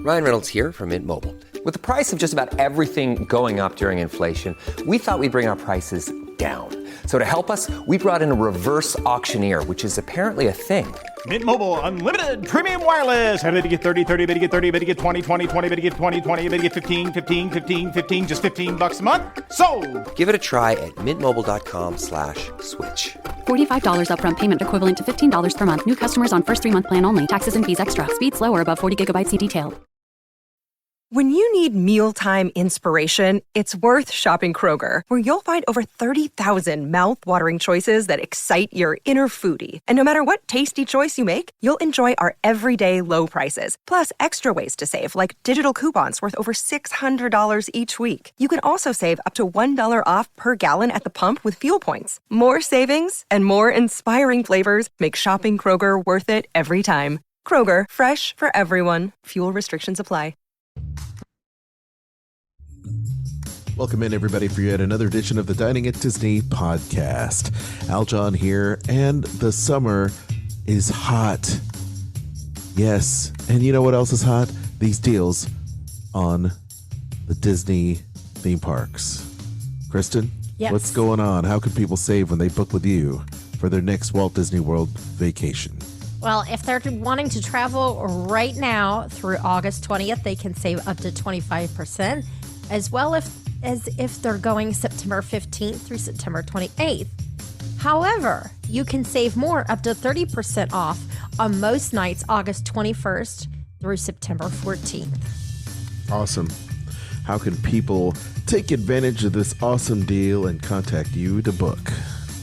Ryan Reynolds here from Mint Mobile. With the price of just about everything going up during inflation, we thought we'd bring our prices down. So to help us, we brought in a reverse auctioneer, which is apparently a thing. Mint Mobile Unlimited Premium Wireless. How to get 30, 30, bit to get 30, bit to get 20, 20, 20, bit to get 20, 20, bit to get 15, 15, 15, 15, just $15 a month? Sold! Give it a try at mintmobile.com/switch. $45 upfront payment equivalent to $15 per month. New customers on first 3-month plan only. Taxes and fees extra. Speed slower above 40 gigabytes. See detail. When you need mealtime inspiration, it's worth shopping Kroger, where you'll find over 30,000 mouth-watering choices that excite your inner foodie. And no matter what tasty choice you make, you'll enjoy our everyday low prices, plus extra ways to save, like digital coupons worth over $600 each week. You can also save up to $1 off per gallon at the pump with fuel points. More savings and more inspiring flavors make shopping Kroger worth it every time. Kroger, fresh for everyone. Fuel restrictions apply. Welcome in, everybody, for yet another edition of the Dining at Disney podcast. Aljon here, and the summer is hot. Yes, and you know what else is hot? These deals on the Disney theme parks. Kristen, yes. What's going on? How can people save when they book with you for their next Walt Disney World vacation? Well, if they're wanting to travel right now through August 20th, they can save up to 25%, as well as if they're going September 15th through September 28th. However, you can save more, up to 30% off on most nights August 21st through September 14th. Awesome. How can people take advantage of this awesome deal and contact you to book?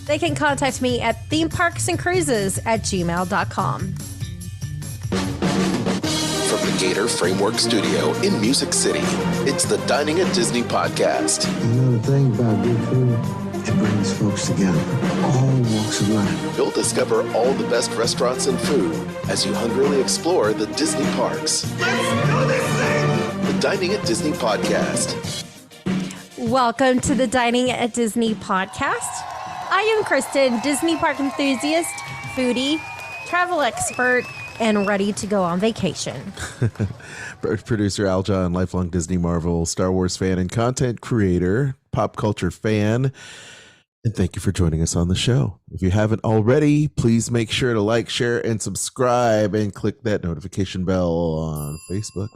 They can contact me at themeparksandcruises@gmail.com. From the Gator Framework Studio in Music City, it's the Dining at Disney podcast. You know the thing about good food? It brings folks together, all walks of life. You'll discover all the best restaurants and food as you hungrily explore the Disney parks. Let's do this thing! The Dining at Disney podcast. Welcome to the Dining at Disney podcast. I am Kristen, Disney park enthusiast, foodie, travel expert, and ready to go on vacation. Producer Aljon, lifelong Disney, Marvel, Star Wars fan, and content creator, pop culture fan. And thank you for joining us on the show. If you haven't already, please make sure to like, share, and subscribe, and click that notification bell on Facebook,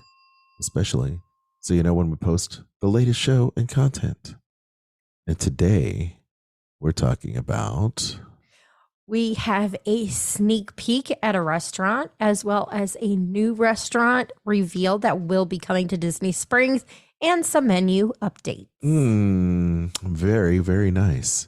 especially, so you know when we post the latest show and content. And today, we're talking about... We have a sneak peek at a restaurant, as well as a new restaurant revealed that will be coming to Disney Springs, and some menu updates. Very, very nice.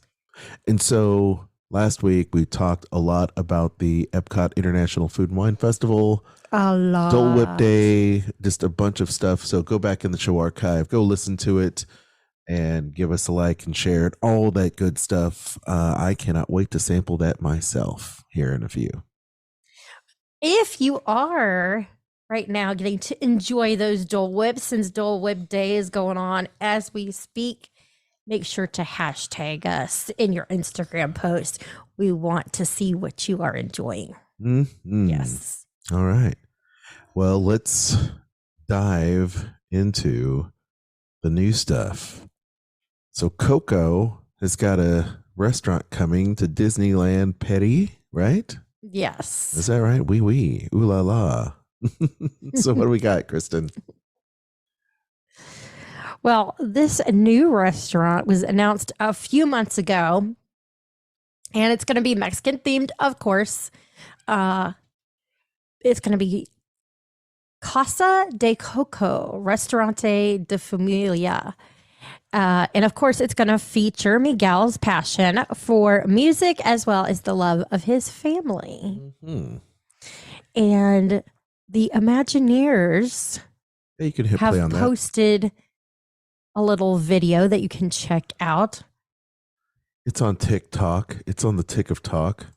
And so last week we talked a lot about the Epcot International Food and Wine Festival. A lot. Dole Whip Day, just a bunch of stuff. So go back in the show archive, go listen to it, and give us a like and share it, all that good stuff. I cannot wait to sample that myself here in a few. If you are right now getting to enjoy those Dole Whips, since Dole Whip Day is going on as we speak, make sure to hashtag us in your Instagram post. We want to see what you are enjoying. Mm-hmm. Yes. All right. Well, let's dive into the new stuff. So Coco has got a restaurant coming to Disneyland Petty, right? Yes. Is that right? Oui, oui. Ooh la la. So what do we got, Kristen? Well, this new restaurant was announced a few months ago, and it's going to be Mexican themed, of course. It's going to be Casa de Coco, Restaurante de Familia. And of course, it's going to feature Miguel's passion for music as well as the love of his family. Mm-hmm. And the Imagineers You can hit have play on that. posted a little video that you can check out. It's on TikTok. It's on the tick of talk.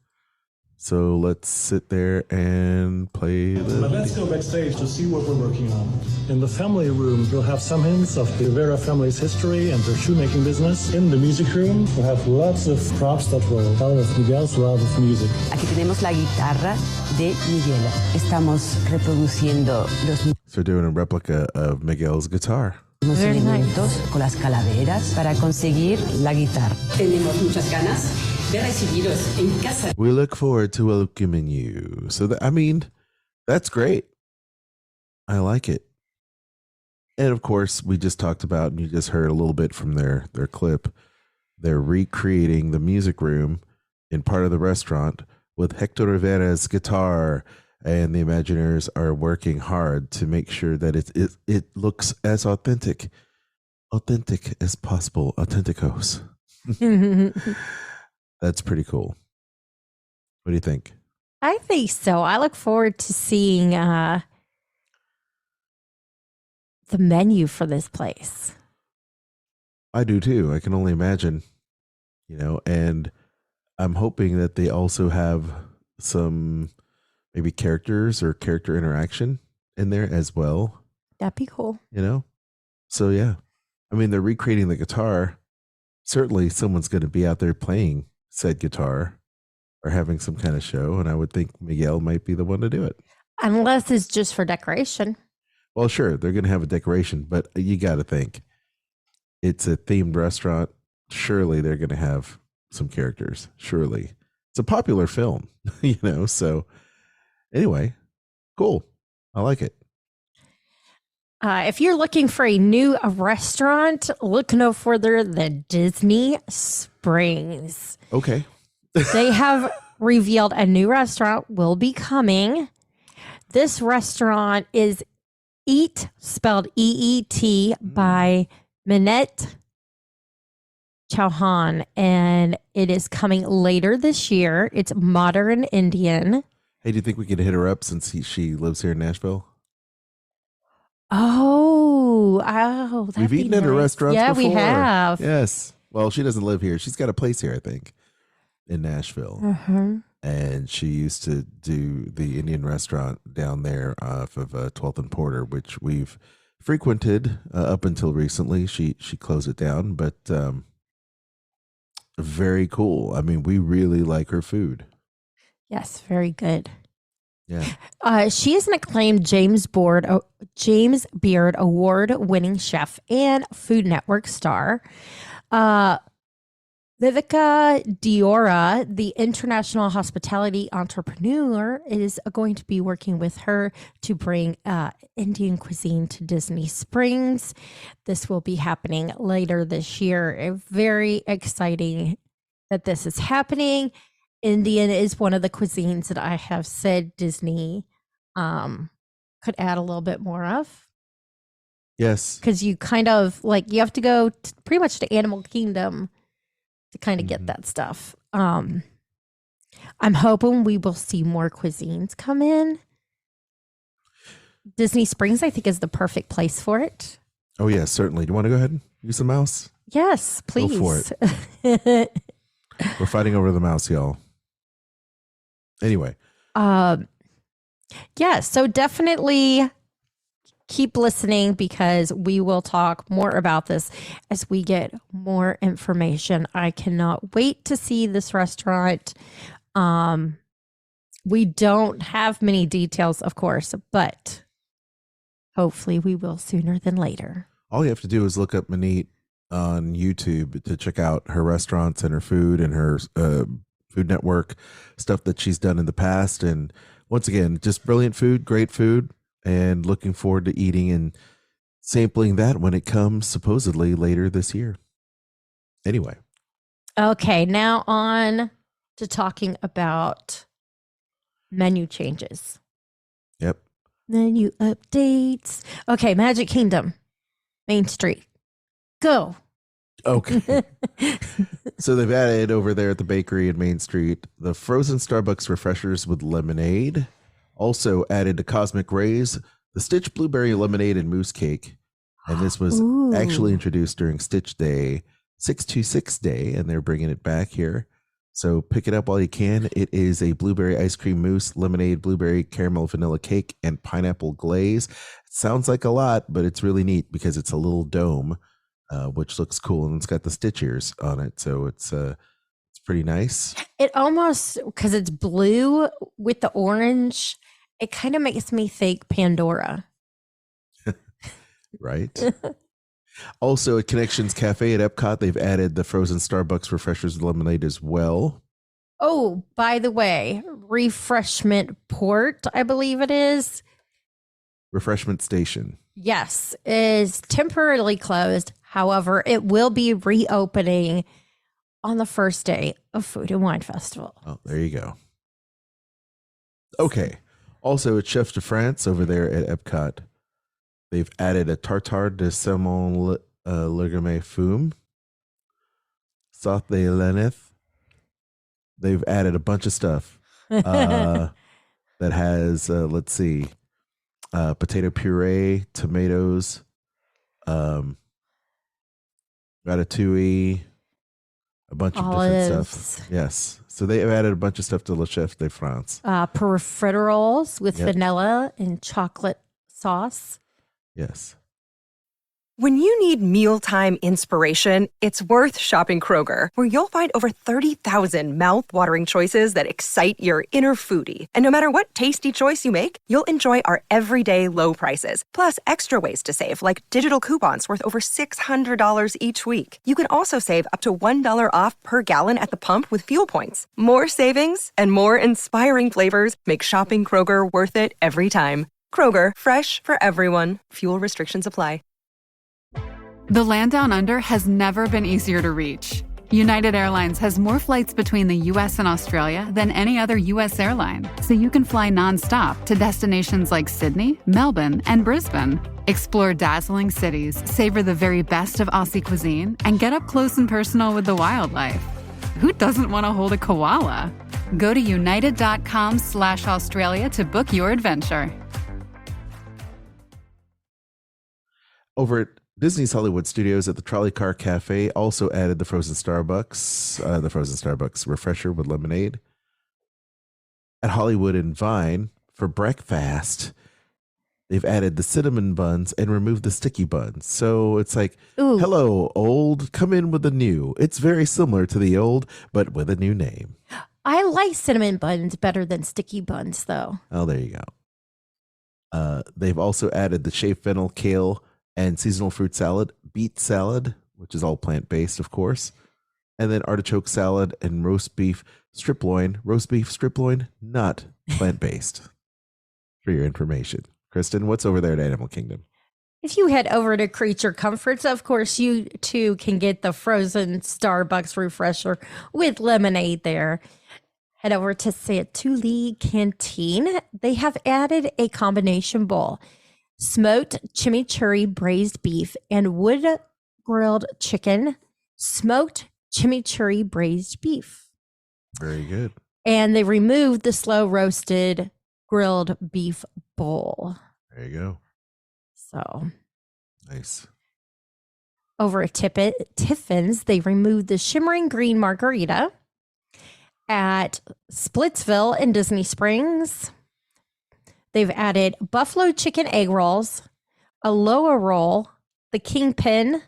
So let's sit there and play the But let's go backstage to see what we're working on. In the family room, you'll have some hints of the Rivera family's history and their shoemaking business. In the music room, we'll have lots of props that will tell of Miguel's love of music. Aquí tenemos la guitarra de Miguel. Estamos reproduciendo los So doing a replica of Miguel's guitar. mismos Very elementos con las calaveras para conseguir la guitarra. Tenemos muchas ganas de recibiros en casa. We look forward to welcoming you. So I mean, that's great. I like it. And of course, we just talked about, and you just heard a little bit from their clip. They're recreating the music room in part of the restaurant with Hector Rivera's guitar, and the Imagineers are working hard to make sure that it looks as authentic as possible. Authenticos. That's pretty cool. What do you think? I think so. I look forward to seeing the menu for this place. I do too. I can only imagine, and I'm hoping that they also have some maybe characters or character interaction in there as well. That'd be cool. So yeah, I mean, they're recreating the guitar. Certainly someone's going to be out there playing said guitar or having some kind of show. And I would think Miguel might be the one to do it. Unless it's just for decoration. Well, sure. They're going to have a decoration, but you got to think it's a themed restaurant. Surely they're going to have some characters. Surely it's a popular film, so anyway, cool. I like it. If you're looking for a new restaurant, look no further than Disney Springs. Okay. They have revealed a new restaurant will be coming. This restaurant is EAT, spelled EET, by Maneet, Chauhan, and it is coming later this year. It's modern Indian. Hey, do you think we could hit her up since she lives here in Nashville? Oh, we've eaten at her restaurants before. Yeah, we have. Yes. Well, she doesn't live here. She's got a place here, I think, in Nashville. Uh-huh. And she used to do the Indian restaurant down there off of 12th and Porter, which we've frequented up until recently. She closed it down, but very cool. I mean, we really like her food. Yes, very good. Yeah. She is an acclaimed James Beard award-winning chef and Food Network star. Vivica Diora, the international hospitality entrepreneur, is going to be working with her to bring Indian cuisine to Disney Springs. This will be happening later this year. Very exciting that this is happening. Indian is one of the cuisines that I have said Disney could add a little bit more of. Yes. Because you kind of you have to go pretty much to Animal Kingdom to kind of get that stuff. I'm hoping we will see more cuisines come in. Disney Springs, I think, is the perfect place for it. Oh, yeah, certainly. Do you want to go ahead and use the mouse? Yes, please. Go for it. We're fighting over the mouse, y'all. Anyway. Yeah, so definitely keep listening because we will talk more about this as we get more information. I cannot wait to see this restaurant. We don't have many details, of course, but hopefully we will sooner than later. All you have to do is look up Maneet on YouTube to check out her restaurants and her food and her Food Network stuff that she's done in the past. And once again, just brilliant food, great food, and looking forward to eating and sampling that when it comes supposedly later this year. Anyway. Okay, now on to talking about menu changes. Yep. Menu updates. Okay, Magic Kingdom, Main Street. Go. Okay. So they've added over there at the bakery in Main Street the frozen Starbucks refreshers with lemonade. Also added to Cosmic Rays the Stitch Blueberry Lemonade and Mousse Cake. And this was actually introduced during Stitch Day, 626 Day, and they're bringing it back here. So pick it up while you can. It is a blueberry ice cream mousse, lemonade, blueberry caramel vanilla cake, and pineapple glaze. It sounds like a lot, but it's really neat because it's a little dome, which looks cool, and it's got the stitch ears on it. So it's pretty nice. It almost, because it's blue with the orange, it kind of makes me think Pandora. Right. Also at Connections Cafe at Epcot, they've added the frozen Starbucks refreshers with lemonade as well. Oh, by the way, refreshment port, I believe it is. Refreshment station. Yes, is temporarily closed. However, it will be reopening on the first day of Food and Wine Festival. Oh, there you go. Okay. Also at Chef de France over there at Epcot, they've added a tartare de saumon legume fume, sauté leneth. They've added a bunch of stuff that has, let's see, potato puree, tomatoes, ratatouille, a bunch of different stuff. Yes. So they have added a bunch of stuff to Le Chef de France. Profiteroles with vanilla and chocolate sauce. Yes. When you need mealtime inspiration, it's worth shopping Kroger, where you'll find over 30,000 mouth-watering choices that excite your inner foodie. And no matter what tasty choice you make, you'll enjoy our everyday low prices, plus extra ways to save, like digital coupons worth over $600 each week. You can also save up to $1 off per gallon at the pump with fuel points. More savings and more inspiring flavors make shopping Kroger worth it every time. Kroger, fresh for everyone. Fuel restrictions apply. The land down under has never been easier to reach. United Airlines has more flights between the U.S. and Australia than any other U.S. airline, so you can fly nonstop to destinations like Sydney, Melbourne, and Brisbane. Explore dazzling cities, savor the very best of Aussie cuisine, and get up close and personal with the wildlife. Who doesn't want to hold a koala? Go to united.com/Australia to book your adventure. Over at Disney's Hollywood Studios at the Trolley Car Cafe also added the frozen Starbucks refresher with lemonade. At Hollywood and Vine for breakfast, they've added the cinnamon buns and removed the sticky buns. So it's like, Ooh. Hello, old, come in with the new. It's very similar to the old, but with a new name. I like cinnamon buns better than sticky buns, though. Oh, there you go. They've also added the shaved fennel, kale, and seasonal fruit salad, beet salad, which is all plant-based, of course, and then artichoke salad and roast beef strip loin, not plant-based, for your information. Kristen, what's over there at Animal Kingdom? If you head over to Creature Comforts, of course, you too can get the frozen Starbucks refresher with lemonade there. Head over to Santuli Canteen. They have added a combination bowl. Smoked chimichurri braised beef and wood grilled chicken. Smoked chimichurri braised beef. Very good. And they removed the slow roasted grilled beef bowl. There you go. So nice. Over at Tiffin's, they removed the shimmering green margarita. At Splitsville in Disney Springs, they've added buffalo chicken egg rolls, Aloha roll, the Kingpin,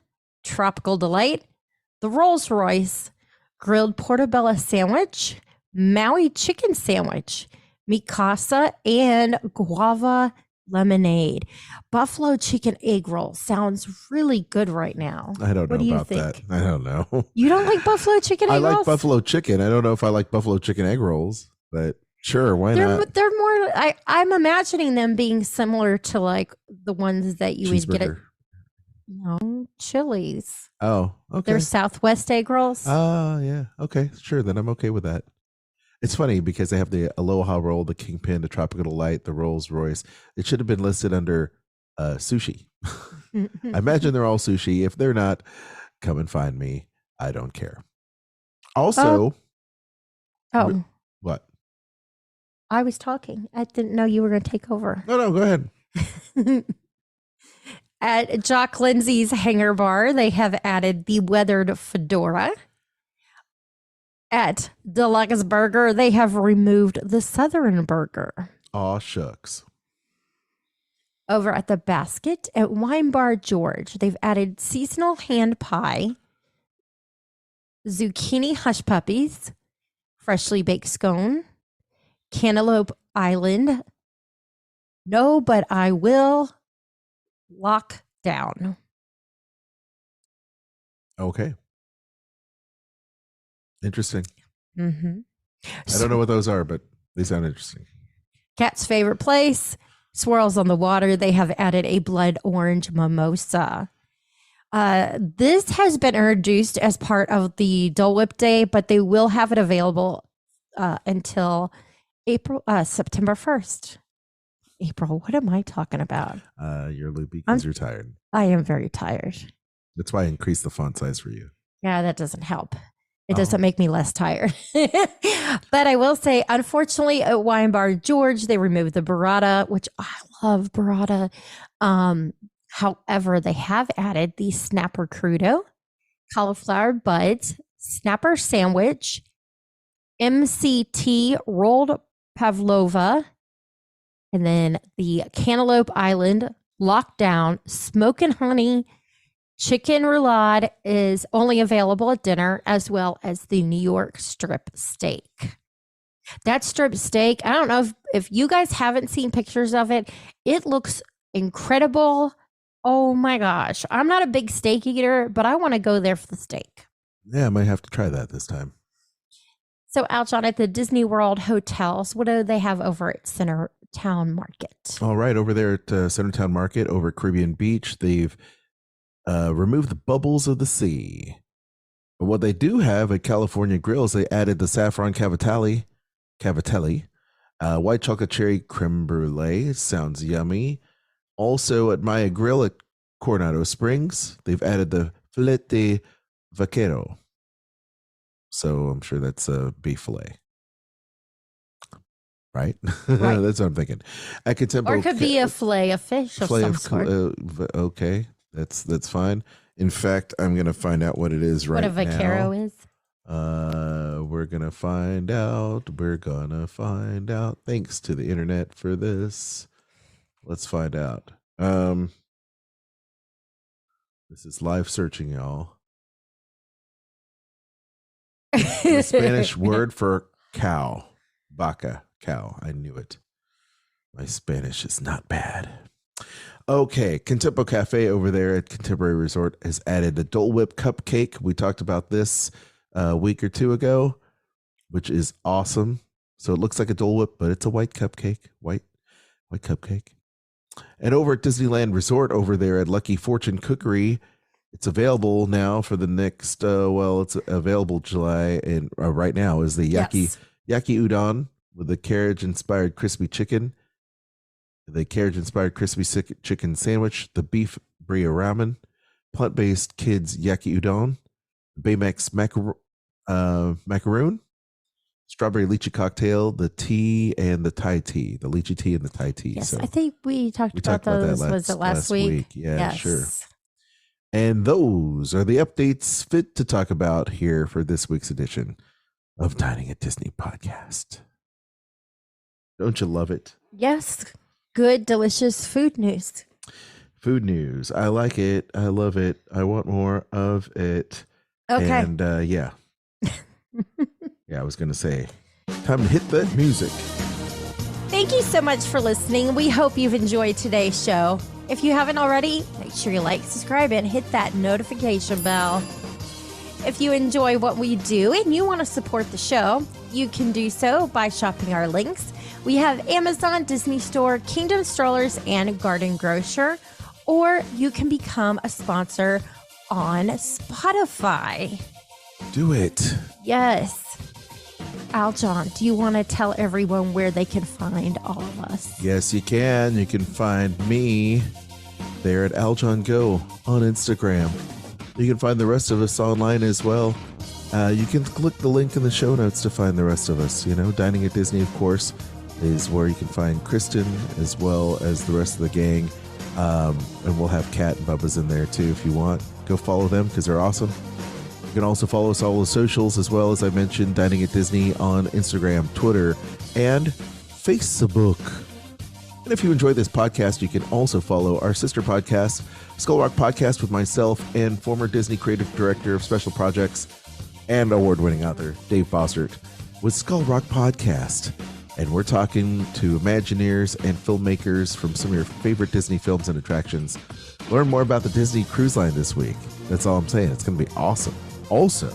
Tropical Delight, the Rolls Royce, grilled portobello sandwich, Maui chicken sandwich, Mikasa, and guava lemonade. Buffalo chicken egg roll sounds really good right now. I don't know what do you about think? that. I don't know. You don't like buffalo chicken egg I rolls? like buffalo chicken. I don't know if I like buffalo chicken egg rolls, but sure, why not? They're more. I'm imagining them being similar to like the ones that you would get at Chili's. Oh, okay. They're Southwest egg rolls. Yeah. Okay, sure. Then I'm okay with that. It's funny because they have the Aloha roll, the Kingpin, the Tropical Delight, the Rolls Royce. It should have been listed under sushi. I imagine they're all sushi. If they're not, come and find me. I don't care. Also, what? I was talking. I didn't know you were going to take over. No, go ahead. At Jock Lindsay's Hangar Bar, they have added the weathered fedora. At Deluxe Burger, they have removed the Southern Burger. Aw, shucks. Over at the Basket at Wine Bar George, they've added seasonal hand pie, zucchini hush puppies, freshly baked scone, Cantaloupe Island, no, but I will lock down. Okay. Interesting. Mm-hmm. I don't know what those are, but they sound interesting. Cat's favorite place, Swirls on the Water. They have added a blood orange mimosa. This has been introduced as part of the Dole Whip Day, but they will have it available until September 1st. April, what am I talking about? You're loopy because you're tired. I am very tired. That's why I increased the font size for you. Yeah, that doesn't help. It doesn't make me less tired. But I will say, unfortunately, at Wine Bar George, they removed the burrata, which I love burrata. However, they have added the snapper crudo, cauliflower buds, snapper sandwich, MCT rolled pavlova, and then the Cantaloupe Island lockdown smoke and honey chicken roulade is only available at dinner, as well as the New York strip steak. That strip steak, I don't know if you guys haven't seen pictures of it. It looks incredible. Oh my gosh. I'm not a big steak eater, but I want to go there for the steak. Yeah, I might have to try that this time. So, Aljon, at the Disney World hotels, what do they have over at Centertown Market? All right, over there at Centertown Market, over at Caribbean Beach, they've removed the bubbles of the sea. But what they do have at California Grills, they added the saffron cavatelli, white chocolate cherry creme brulee. Sounds yummy. Also at Maya Grill at Coronado Springs, they've added the filete vaquero. So I'm sure that's a beef fillet. Right? That's what I'm thinking. At Contempo, or it could be a fillet of fish of some sort. Okay, that's fine. In fact, I'm going to find out what it is right now. What a vaquero is? We're going to find out. Thanks to the internet for this. Let's find out. This is live searching, y'all. The Spanish word for cow. Vaca, cow. I knew it. My Spanish is not bad. Okay, Contempo Cafe over there at Contemporary Resort has added the Dole Whip cupcake. We talked about this a week or two ago, which is awesome. So it looks like a Dole Whip, but it's a white cupcake. White cupcake. And over at Disneyland Resort over there at Lucky Fortune Cookery, it's available now for the next, it's available July, and right now is the yaki udon with the carriage-inspired crispy chicken, the carriage-inspired crispy chicken sandwich, the beef bria ramen, plant-based kids yaki udon, Baymax macaroon, strawberry lychee cocktail, the tea and the Thai tea, the lychee tea and the Thai tea. Yes, so I think we talked about those. Was it last week? Yeah, yes. Sure. And those are the updates fit to talk about here for this week's edition of Dining at Disney podcast. Don't you love it? Yes. Good, delicious food news. Food news. I like it. I love it. I want more of it. Okay. And yeah, I was going to say, time to hit that music. Thank you so much for listening. We hope you've enjoyed today's show. If you haven't already, make sure you like, subscribe, and hit that notification bell. If you enjoy what we do and you want to support the show, you can do so by shopping our links. We have Amazon, Disney Store, Kingdom Strollers, and Garden Grocer. Or you can become a sponsor on Spotify. Do it. Yes. Aljon, do you want to tell everyone where they can find all of us? Yes, you can. You can find me there at Aljon Go on Instagram. You can find the rest of us online as well. You can click the link in the show notes to find the rest of us. You know, Dining at Disney, of course, is where you can find Kristen as well as the rest of the gang. And we'll have Kat and Bubba's in there too if you want. Go follow them because they're awesome. You can also follow us on all the socials, as well as I mentioned, Dining at Disney on Instagram, Twitter, and Facebook. And if you enjoy this podcast, you can also follow our sister podcast, Skull Rock Podcast, with myself and former Disney creative director of special projects and award-winning author Dave Bossert with Skull Rock Podcast. And we're talking to Imagineers and filmmakers from some of your favorite Disney films and attractions. Learn more about the Disney Cruise Line this week. That's all I'm saying. It's going to be awesome. Also,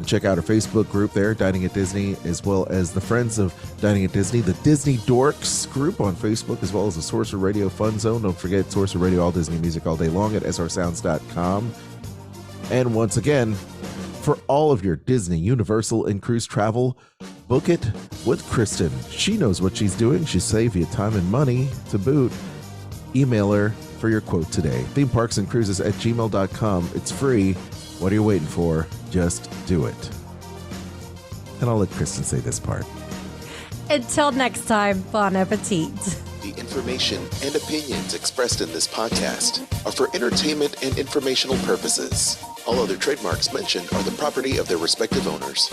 check out our Facebook group there, Dining at Disney, as well as the Friends of Dining at Disney, the Disney Dorks group on Facebook, as well as the Sorcerer Radio Fun Zone. Don't forget Sorcerer Radio, all Disney music all day long at srsounds.com. And once again, for all of your Disney, Universal, and cruise travel, book it with Kristen. She knows what she's doing. She'll save you time and money to boot. Email her for your quote today. themeparksandcruises@gmail.com. It's free. What are you waiting for? Just do it. And I'll let Kristen say this part. Until next time, bon appetit. The information and opinions expressed in this podcast are for entertainment and informational purposes. All other trademarks mentioned are the property of their respective owners.